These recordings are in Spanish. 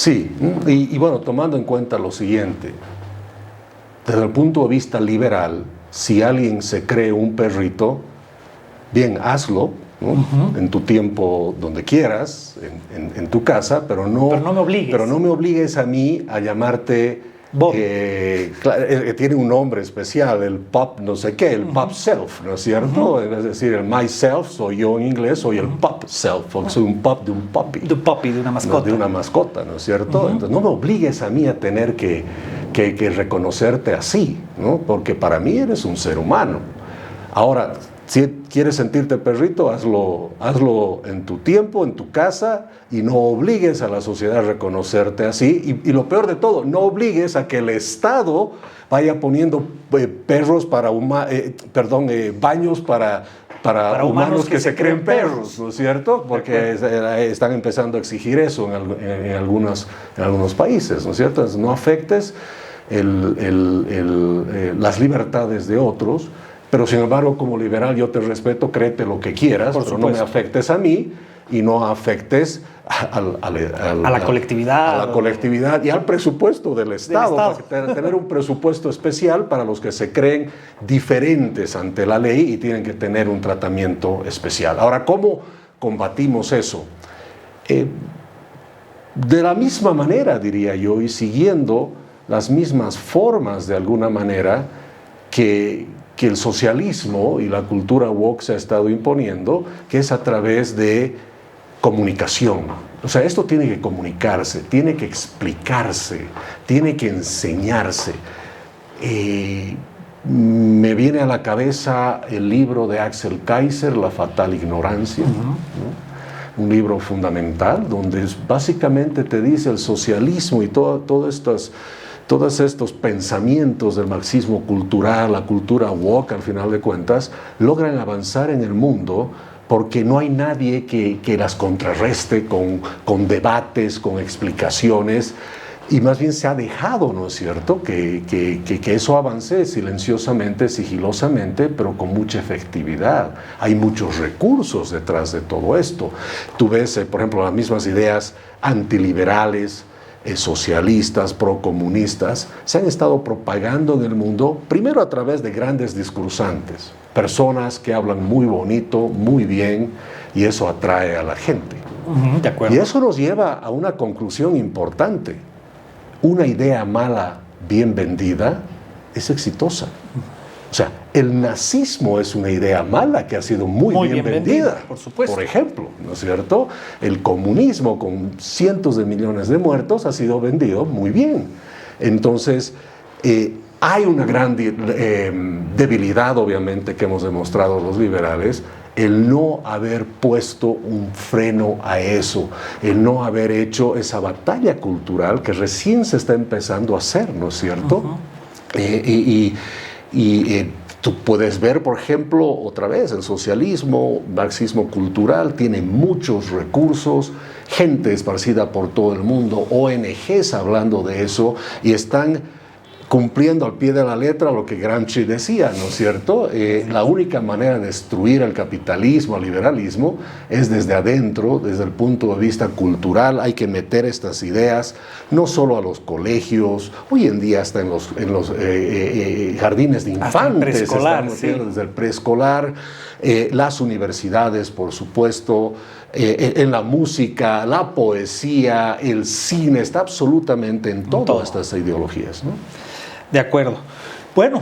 Sí, y bueno, tomando en cuenta lo siguiente, desde el punto de vista liberal, si alguien se cree un perrito, bien, hazlo, ¿no? En tu tiempo, donde quieras, en tu casa, pero no me obligues. Pero no me obligues a mí a llamarte Bob. Tiene un nombre especial, el pup no sé qué, el pup self, ¿no es cierto? Es decir, el myself soy yo en inglés, soy el pup self, soy un pup de un puppy. De un puppy, de una mascota. No, de una mascota, ¿no es cierto? Entonces no me obligues a mí a tener que reconocerte así, ¿no? Porque para mí eres un ser humano. Ahora, si quieres sentirte perrito, hazlo en tu tiempo, en tu casa, y no obligues a la sociedad a reconocerte así. Y lo peor de todo, no obligues a que el Estado vaya poniendo baños para humanos que se creen perros, ¿no es cierto? Porque están empezando a exigir eso en algunos países, ¿no es cierto? Entonces, no afectes las libertades de otros. Pero sin embargo, como liberal, yo te respeto, créete lo que quieras, pero no me afectes a mí y no afectes a la colectividad. A la colectividad y al presupuesto del Estado. Para tener un presupuesto especial para los que se creen diferentes ante la ley y tienen que tener un tratamiento especial. Ahora, ¿cómo combatimos eso? De la misma manera, diría yo, y siguiendo las mismas formas de alguna manera que el socialismo y la cultura woke se ha estado imponiendo, que es a través de comunicación. O sea, esto tiene que comunicarse, tiene que explicarse, tiene que enseñarse. Me viene a la cabeza el libro de Axel Kaiser, La fatal ignorancia, ¿no? Un libro fundamental donde básicamente te dice el socialismo y todos estos pensamientos del marxismo cultural, la cultura woke, al final de cuentas, logran avanzar en el mundo porque no hay nadie que las contrarreste con debates, con explicaciones, y más bien se ha dejado, ¿no es cierto?, que eso avance silenciosamente, sigilosamente, pero con mucha efectividad. Hay muchos recursos detrás de todo esto. Tú ves, por ejemplo, las mismas ideas antiliberales, socialistas, procomunistas, se han estado propagando en el mundo, primero a través de grandes discursantes, personas que hablan muy bonito, muy bien, y eso atrae a la gente. De acuerdo. Y eso nos lleva a una conclusión importante. Una idea mala, bien vendida, es exitosa. O sea, el nazismo es una idea mala que ha sido muy bien vendida, por supuesto. Por ejemplo, ¿no es cierto? El comunismo, con cientos de millones de muertos, ha sido vendido muy bien. Entonces, hay una gran debilidad, obviamente, que hemos demostrado los liberales, el no haber puesto un freno a eso, el no haber hecho esa batalla cultural que recién se está empezando a hacer, ¿no es cierto? Tú puedes ver, por ejemplo, otra vez, el socialismo, marxismo cultural, tiene muchos recursos, gente esparcida por todo el mundo, ONGs hablando de eso, y están cumpliendo al pie de la letra lo que Gramsci decía, ¿no es cierto? La única manera de destruir el capitalismo, el liberalismo, es desde adentro, desde el punto de vista cultural. Hay que meter estas ideas no solo a los colegios, hoy en día hasta en los jardines de infantes, desde el preescolar, las universidades, por supuesto, en la música, la poesía, el cine, está absolutamente en todas estas ideologías, ¿no? De acuerdo. Bueno,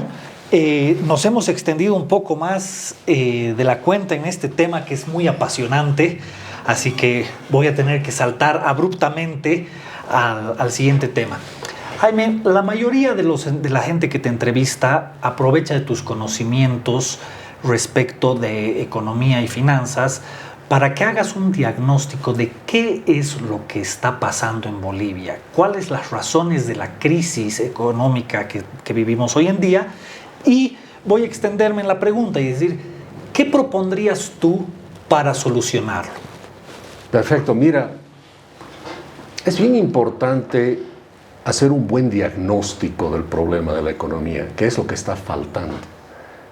nos hemos extendido un poco más de la cuenta en este tema que es muy apasionante, así que voy a tener que saltar abruptamente al siguiente tema. Jaime, la mayoría de la gente que te entrevista aprovecha de tus conocimientos respecto de economía y finanzas para que hagas un diagnóstico de qué es lo que está pasando en Bolivia, cuáles las razones de la crisis económica que vivimos hoy en día, y voy a extenderme en la pregunta y decir, ¿qué propondrías tú para solucionarlo? Perfecto, mira, es bien importante hacer un buen diagnóstico del problema de la economía, qué es lo que está faltando.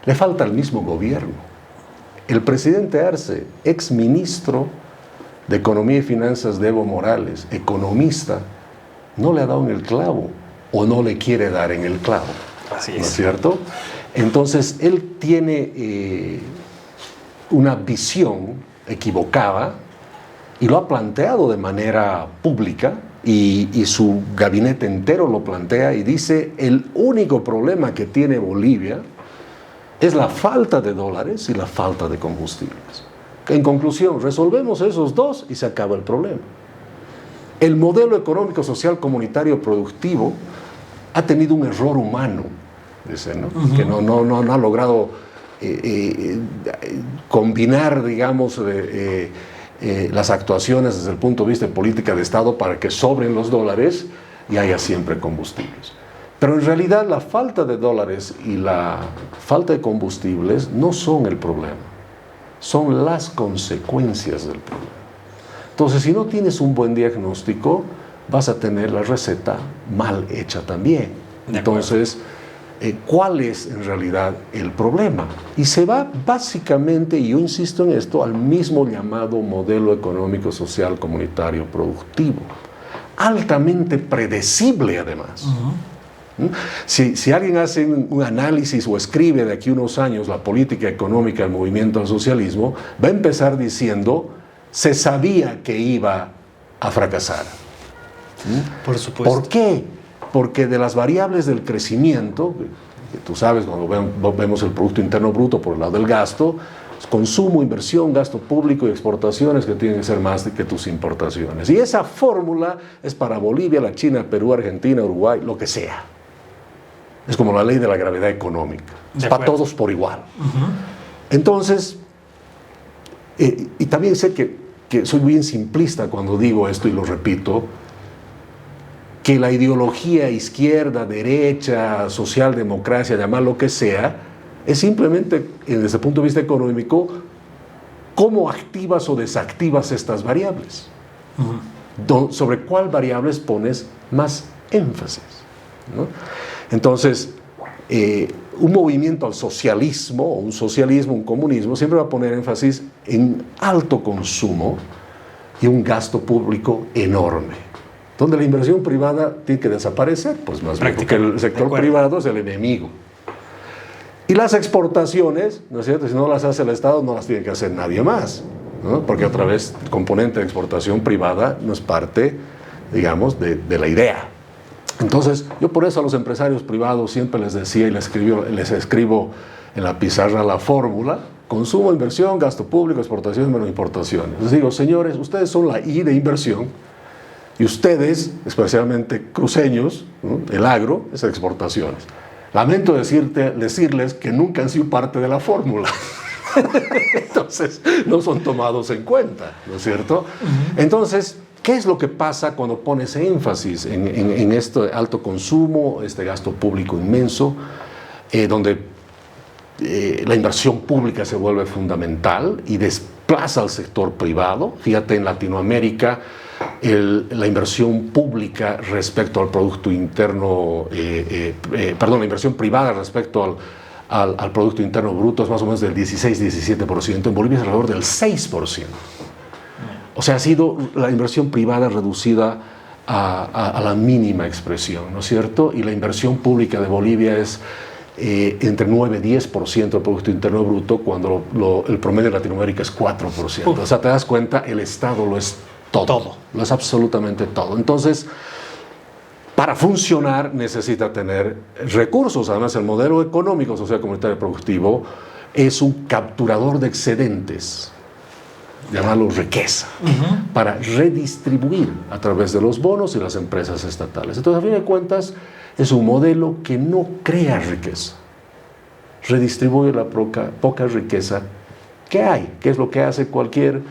Le falta al mismo gobierno. El presidente Arce, ex ministro de Economía y Finanzas de Evo Morales, economista, no le ha dado en el clavo o no le quiere dar en el clavo. Así es. ¿No es cierto? Entonces, él tiene una visión equivocada y lo ha planteado de manera pública y su gabinete entero lo plantea y dice: el único problema que tiene Bolivia es la falta de dólares y la falta de combustibles. En conclusión, resolvemos esos dos y se acaba el problema. El modelo económico, social, comunitario, productivo ha tenido un error humano, dice, ¿no? Que no ha logrado combinar, digamos, las actuaciones desde el punto de vista de política de Estado para que sobren los dólares y haya siempre combustibles. Pero en realidad la falta de dólares y la falta de combustibles no son el problema, son las consecuencias del problema. Entonces, si no tienes un buen diagnóstico, vas a tener la receta mal hecha también. Entonces, ¿cuál es en realidad el problema? Y se va básicamente, y yo insisto en esto, al mismo llamado modelo económico, social, comunitario, productivo, altamente predecible además. Si alguien hace un análisis o escribe de aquí a unos años la política económica del movimiento al socialismo, va a empezar diciendo: se sabía que iba a fracasar. Por supuesto. ¿Por qué? Porque de las variables del crecimiento, que tú sabes, cuando vemos el Producto Interno Bruto por el lado del gasto, consumo, inversión, gasto público y exportaciones que tienen que ser más que tus importaciones. Y esa fórmula es para Bolivia, la China, Perú, Argentina, Uruguay, lo que sea. Es como la ley de la gravedad económica. Es para todos por igual. Entonces, y también sé que soy bien simplista cuando digo esto y lo repito, que la ideología izquierda, derecha, socialdemocracia, llamar lo que sea, es simplemente, desde el punto de vista económico, cómo activas o desactivas estas variables. Sobre cuál variables pones más énfasis, ¿no? Entonces, un movimiento al socialismo, o un socialismo, un comunismo, siempre va a poner énfasis en alto consumo y un gasto público enorme. Donde la inversión privada tiene que desaparecer, pues más bien, porque el sector privado es el enemigo. Y las exportaciones, ¿no es cierto? Si no las hace el Estado, no las tiene que hacer nadie más, ¿no? Porque otra vez, el componente de exportación privada no es parte, digamos, de la idea. Entonces, yo por eso a los empresarios privados siempre les decía y les escribo en la pizarra la fórmula: consumo, inversión, gasto público, exportaciones menos importaciones. Les digo: señores, ustedes son la I de inversión, y ustedes, especialmente cruceños, ¿no? El agro es exportaciones. Lamento decirles que nunca han sido parte de la fórmula. Entonces, no son tomados en cuenta, ¿no es cierto? Entonces, ¿qué es lo que pasa cuando pones énfasis en este alto consumo, este gasto público inmenso, donde la inversión pública se vuelve fundamental y desplaza al sector privado? Fíjate, en Latinoamérica, la inversión pública respecto al Producto Interno, la inversión privada respecto al Producto Interno Bruto es más o menos del 16-17%, en Bolivia es alrededor del 6%. O sea, ha sido la inversión privada reducida a la mínima expresión, ¿no es cierto? Y la inversión pública de Bolivia es entre 9 y 10% del Producto Interno Bruto, cuando el promedio de Latinoamérica es 4%. O sea, te das cuenta, el Estado lo es todo. Lo es absolutamente todo. Entonces, para funcionar necesita tener recursos. Además, el modelo económico, social, comunitario, productivo es un capturador de excedentes, llamarlo riqueza, para redistribuir a través de los bonos y las empresas estatales. Entonces, a fin de cuentas, es un modelo que no crea riqueza, redistribuye la poca riqueza que hay, que es lo que hace cualquier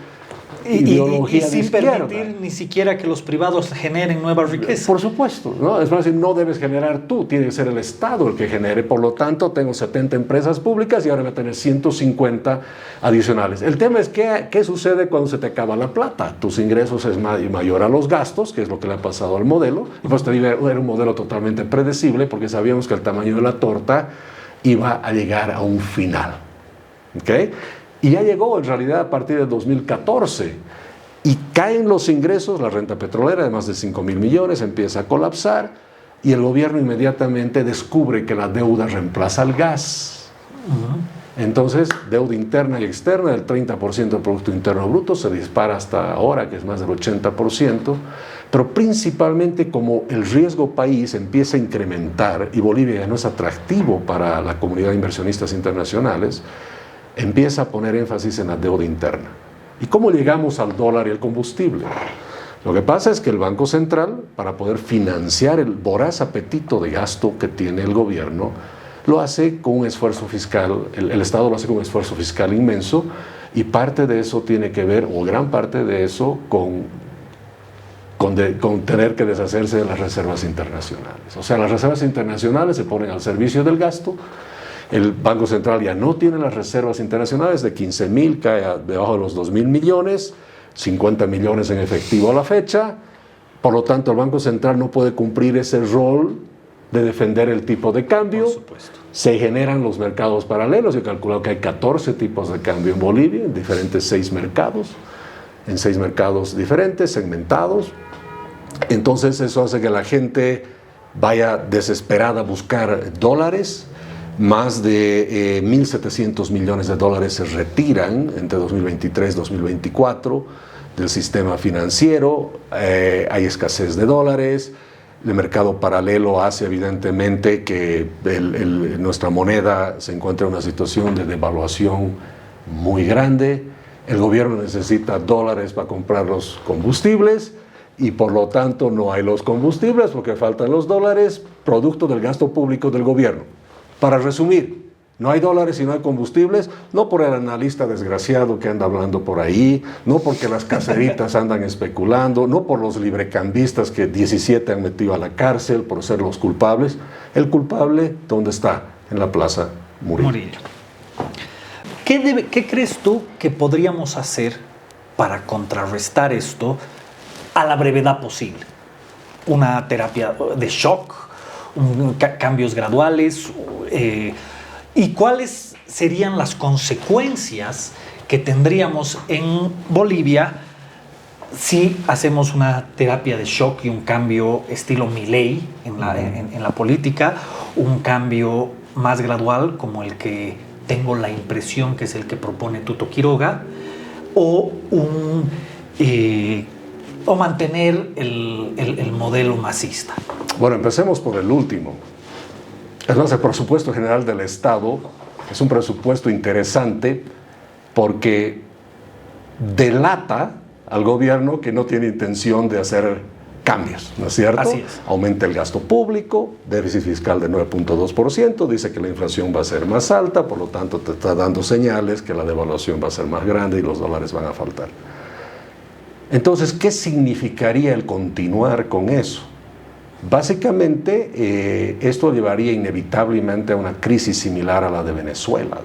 ideología y sin de izquierda. permitir ni siquiera que los privados generen nueva riqueza. Por supuesto, ¿no? Es decir, no debes generar tú, tiene que ser el Estado el que genere. Por lo tanto, tengo 70 empresas públicas y ahora voy a tener 150 adicionales. El tema es ¿qué sucede cuando se te acaba la plata? Tus ingresos es mayor a los gastos, que es lo que le ha pasado al modelo. Y pues te digo, era un modelo totalmente predecible, porque sabíamos que el tamaño de la torta iba a llegar a un final. ¿Okay? Y ya llegó en realidad a partir de 2014. y caen los ingresos, la renta petrolera de más de 5.000 millones empieza a colapsar y el gobierno inmediatamente descubre que la deuda reemplaza al gas. Entonces, deuda interna y externa del 30% del Producto Interno Bruto se dispara hasta ahora, que es más del 80%, pero principalmente como el riesgo país empieza a incrementar y Bolivia ya no es atractivo para la comunidad de inversionistas internacionales, empieza a poner énfasis en la deuda interna. ¿Y cómo llegamos al dólar y al combustible? Lo que pasa es que el Banco Central, para poder financiar el voraz apetito de gasto que tiene el gobierno, lo hace con un esfuerzo fiscal, el Estado lo hace con un esfuerzo fiscal inmenso y parte de eso tiene que ver, o gran parte de eso, con tener que deshacerse de las reservas internacionales. O sea, las reservas internacionales se ponen al servicio del gasto, el Banco Central ya no tiene las reservas internacionales, de 15.000 cae debajo de los 2.000 millones, 50 millones en efectivo a la fecha, por lo tanto el Banco Central no puede cumplir ese rol de defender el tipo de cambio. Por supuesto. Se generan los mercados paralelos. Yo he calculado que hay 14 tipos de cambio en Bolivia, en diferentes 6 mercados, en 6 mercados diferentes, segmentados. Entonces eso hace que la gente vaya desesperada a buscar dólares. Más de 1.700 millones de dólares se retiran entre 2023 y 2024 del sistema financiero. Hay escasez de dólares. El mercado paralelo hace evidentemente que nuestra moneda se encuentra en una situación de devaluación muy grande. El gobierno necesita dólares para comprar los combustibles y por lo tanto no hay los combustibles porque faltan los dólares, producto del gasto público del gobierno. Para resumir, no hay dólares y no hay combustibles, no por el analista desgraciado que anda hablando por ahí, no porque las caseritas andan especulando, no por los librecambistas que 17 han metido a la cárcel por ser los culpables. El culpable, ¿dónde está? En la Plaza Murillo. ¿Qué crees tú que podríamos hacer para contrarrestar esto a la brevedad posible? ¿Una terapia de shock? ¿Cambios graduales? ¿Y cuáles serían las consecuencias que tendríamos en Bolivia si hacemos una terapia de shock y un cambio estilo Milei en la política, un cambio más gradual como el que tengo la impresión que es el que propone Tuto Quiroga, o mantener el modelo masista? Bueno, empecemos por el último. Es más, el presupuesto general del Estado es un presupuesto interesante porque delata al gobierno que no tiene intención de hacer cambios, ¿no es cierto? Así es. Aumenta el gasto público, déficit fiscal de 9.2%, dice que la inflación va a ser más alta, por lo tanto te está dando señales que la devaluación va a ser más grande y los dólares van a faltar. Entonces, ¿qué significaría el continuar con eso? Básicamente, esto llevaría inevitablemente a una crisis similar a la de Venezuela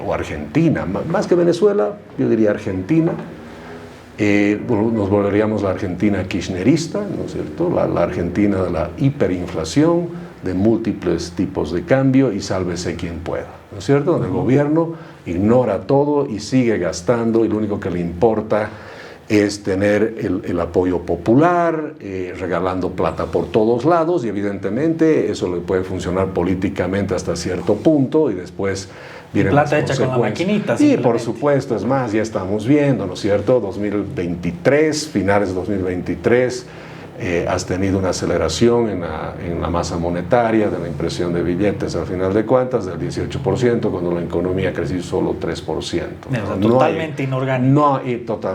o Argentina. Más que Venezuela, yo diría Argentina. Nos volveríamos la Argentina kirchnerista, ¿no es cierto? La Argentina de la hiperinflación, de múltiples tipos de cambio y sálvese quien pueda, ¿no es cierto? Donde el gobierno ignora todo y sigue gastando y lo único que le importa es tener el apoyo popular, regalando plata por todos lados y evidentemente eso le puede funcionar políticamente hasta cierto punto y después vienen plata las hecha con la maquinita. Sí, por supuesto, es más, ya estamos viendo, ¿no es cierto? 2023, finales de 2023, has tenido una aceleración en la masa monetaria, de la impresión de billetes al final de cuentas, del 18%, cuando la economía creció solo 3%. Totalmente inorgánico.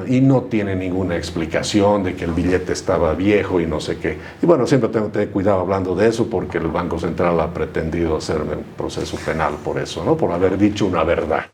Y no tiene ninguna explicación de que el billete estaba viejo y no sé qué. Y bueno, siempre tengo que tener cuidado hablando de eso porque el Banco Central ha pretendido hacerme un proceso penal por eso, ¿no? Por haber dicho una verdad.